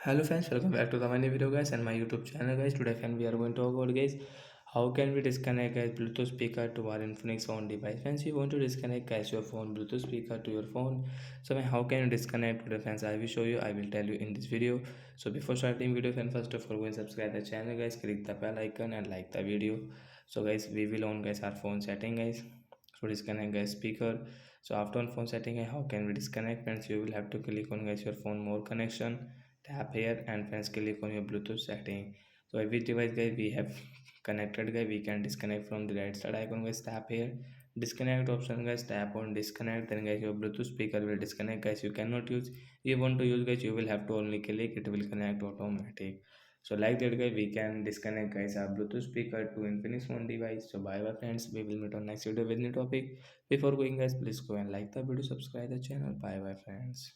Hello friends, welcome back to the my new video guys and my YouTube channel guys. Today friend we are going to talk about guys how can we disconnect guys Bluetooth speaker to our Infinix phone device. Friends, you want to disconnect guys your phone Bluetooth speaker to your phone. So how can you disconnect today friends? I will show you. I will tell you in this video. So before starting video friends, first of all go and subscribe the channel guys. Click the bell icon and like the video. So guys we will on guys our phone setting guys. So disconnect guys speaker. So after on phone setting how can we disconnect friends? You will have to click on guys your phone more connection, tap here and friends click on your Bluetooth setting. So every device guys we have connected guys we can disconnect from the right side icon guys, tap here disconnect option guys, tap on disconnect, then guys your Bluetooth speaker will disconnect guys. You cannot use, you want to use guys you will have to only click, it will connect automatic. So like that guys we can disconnect guys our Bluetooth speaker to Infinix phone device. So bye bye friends, we will meet on next video with new topic. Before going guys please go and like the video, subscribe the channel. Bye bye friends.